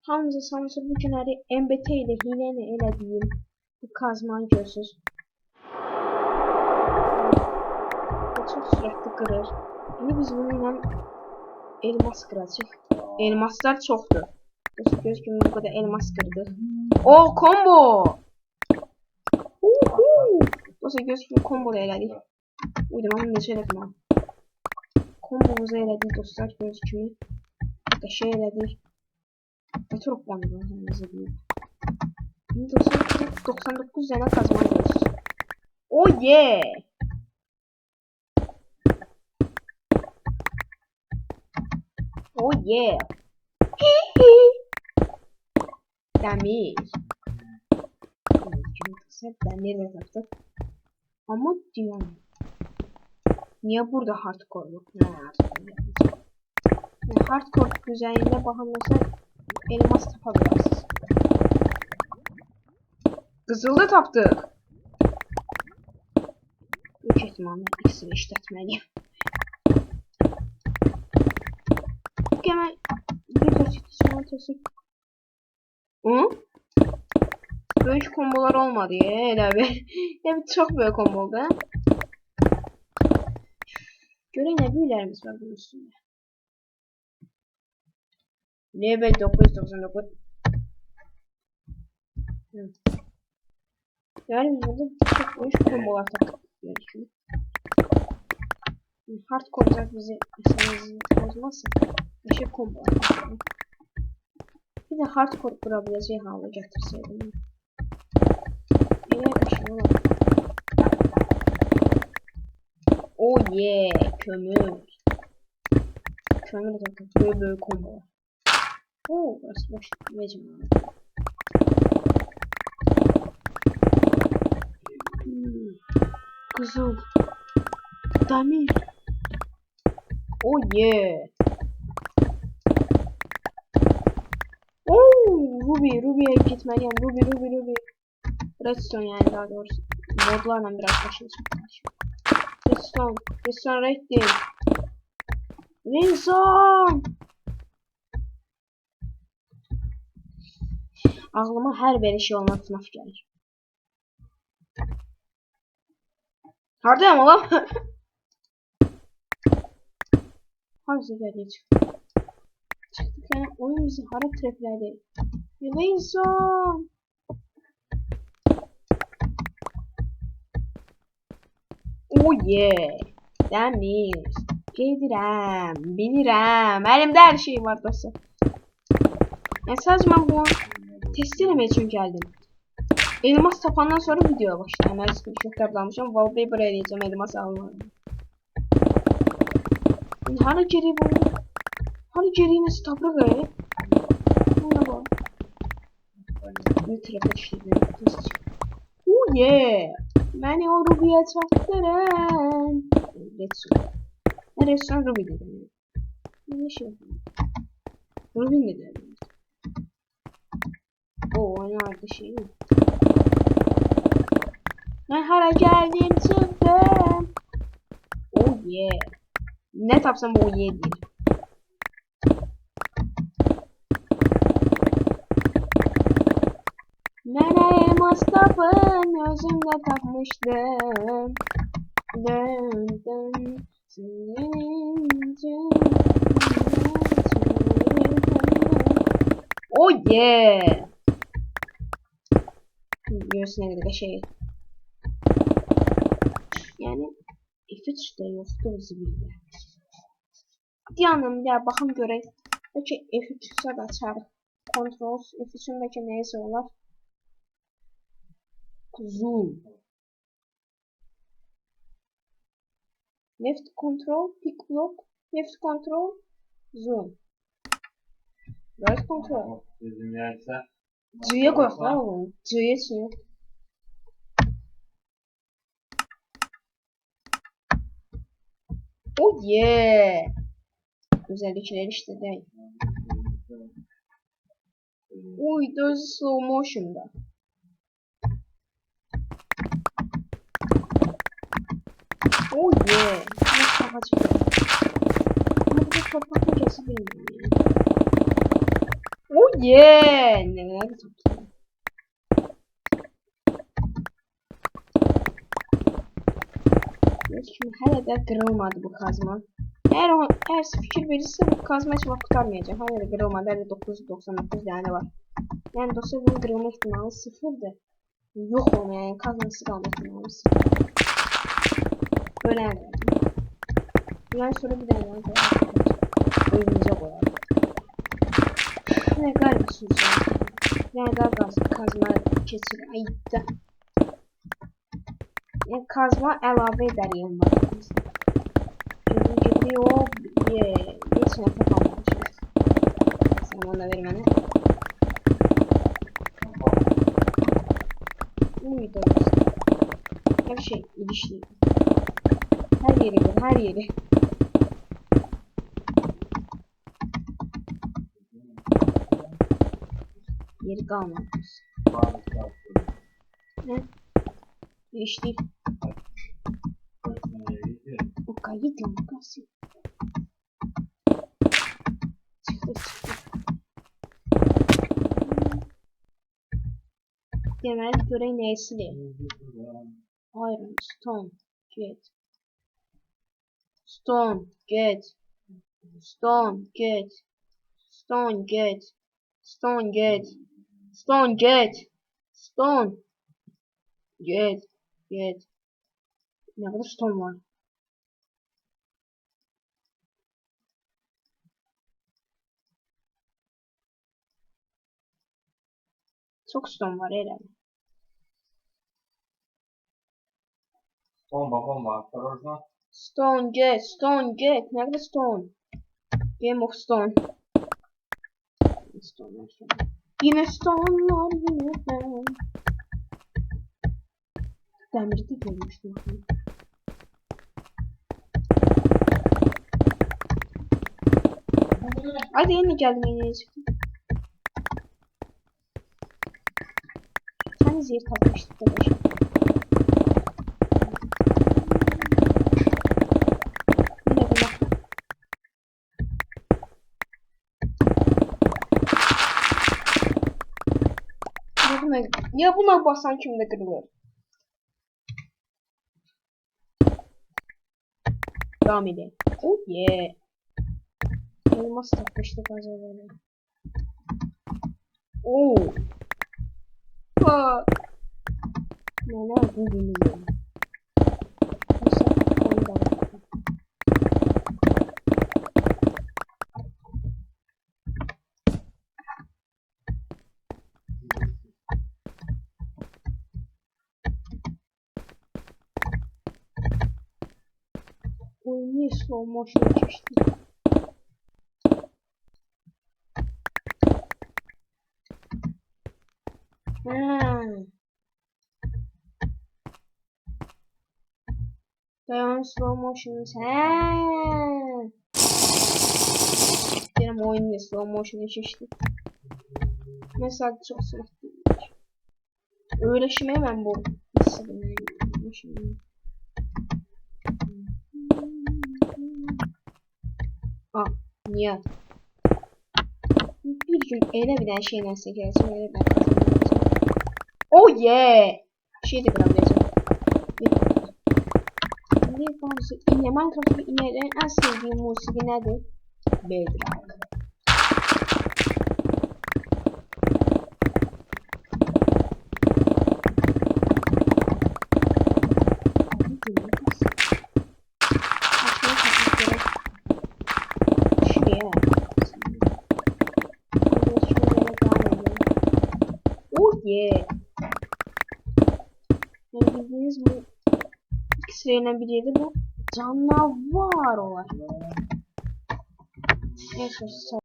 Hamza Samsun bu günləri MBT ilə hiylə ilə elədiyim bu kazmanı görürsünüz. Çox sürətli qırır. İndi biz bununla elmas qıracaq. Elmaslar çoxdur. Göz kimi bu qədər elmas qırdıq. O, combo! Dostlar göz kimi combo da elədik. Uydu, mən necə elədim abi. Kombomuzu elədik dostlar göz kimi. Qəşəng elədik. Çok bandı hızlı değil. Şimdi dostlar 99 tane kazanıyoruz. Oh yeah! Oh yeah! Demir. Demir de taptık. Ama diyorum. Niye burada hardcore yok? Ne hardcore? Hardcore güzelliğine bakılırsa elmas tapabilirsiniz. Kızılda taptık. Büyük ihtimalle ikisini işletmeliyim. Hemen bir çiftçi Hı? Böyle kombolar olmadı ya. Yani çok böyle kombo oldu. Göre ne büyülerimiz var bunun üstünde. Level 999. Yani biz burada çok büyük kombolar taktık. Hardcore bizi mesela bozmazsa bir şey kombo yapalım. Bir de hardcore kurabileceği hale getirseydim. Eğer aşağı var. Oh yeah, kömür. Kömür de böyle kombo. Oh, burası boş. Vecim abi. Kızıl. Demir. Oh yeah. Ruby'ye gitmeliyim. Ruby. Redstone yani daha doğrusu. Modlarla biraz başlayacağım. Redstone Red'dim. Wilson! Ağlıma her bir şey olmak FNAF gelir. Hardayım oğlum. Hangi seferde çıktı? Çıktık yani oyun bizi hara traplerdi. Wilson! Oh yeah! Demir. Gedirəm, bilirəm. Əlimdə hər şey var dostlar. Yəni sadəcə mən bunu test eləmək üçün gəldim. Elmas tapandan sonra videoya başlayacağım. Mən screenshotlar almışam. Wallpaper eləyəcəm elmas almadım. Hara geri bu? Hara geri nasıl tapırıq ya? Buna bak. Ne tarafa işləyəcəm? Oh yeah! Məni o Ruby'yə çatdırın. Redstone. Redstone Ruby dedim. Ne şey yapayım? Ruby ne dedim? O ne vardı şey mi? Ben hala geldim çıktım. Oh yeah. Ne tapsam bu oh yeah değil. Mənə elmas tapın özümdə tapmışdım. Dön. Oh yeah. Göğsüne kadar şey. Yani F3 de yoktu bizimle. Yanım ya bakın görək. Belki F3'sə də açarıq. Control F3'ün belki neyse olar. Zoom. Left control, pick block, left control, zoom. Right control. C'ye koy oğlum. C'ye çık. Oh yeah. Özellikler işte değil. Uy, gözü slow motion'da. Oh yeah. Nasıl kapatacağım? Ama bu kapatma kesi bilmiyorum. Oh yeah. Neler topladım. Şimdi hala da kırılmadı bu kazma. Eğer fikir verirse bu kazma hiç vakit kurtarmayacak. Hala da kırılmadı. Hala 999 tane var. Yani dostlar bunun kırılma ihtimali sıfırdı. Yok olma yani kazması kalma ihtimali sıfır. Böyle yani. Yani sonra bir tane daha koyalım. Önümüze koyalım. Ne galiba sunacağım. Yani daha kazma keçir. Ay da. Yani kazma elave ederim var. Çünkü gibi o geçen hafta kalmamışız. Sen onu da verim hani. Uydu dostlar. Her şey ilişki. Her yeri gör, her yeri. Yeri kalmamış. Ne? İlişki. O kayıt lan kasıyor. Çıktı çıktı. Genel göre neyse de. Iron, stone, get. Stone, get. Stone, get. Stone, get. Stone, get. Stone, get. Stone, get. Get. Ne kadar stone var? Çok stone var herhalde. Bomba, осторожно. Stone, get. Stone, get. Ne kadar stone? Game of stone. Stone var sonra. Yine stone var yine ben. Demirde görmüştüm. Hadi yine geldim yine çıktım. Sen zehir katmıştık da başım. Yine de bak. Ya buna basan kimde kırılır? Devam edelim. Oh yeah. Elmas takmıştık az evvel. Oo. Ha. Ne bu bilmiyorum. Mesela ondan. Oyun niye slow motion geçti? Dayan slow motion sen. Benim oyun niye slow motion geçti? Mesela çok sıra. Öyle şimdi hemen bu. Şimdi. Aa, niye? Bir gün ele bilen şeyden sekersin, ele bilen kazanıyorsun. Oh yeah! Şey de bırakacağım. Ne fazla yine Minecraft'ta yine en sevdiğim musiki nedir? Bedrock. Yeah. Yani bildiğiniz bu ikisiyle bir yerde bu canavar var. Neyse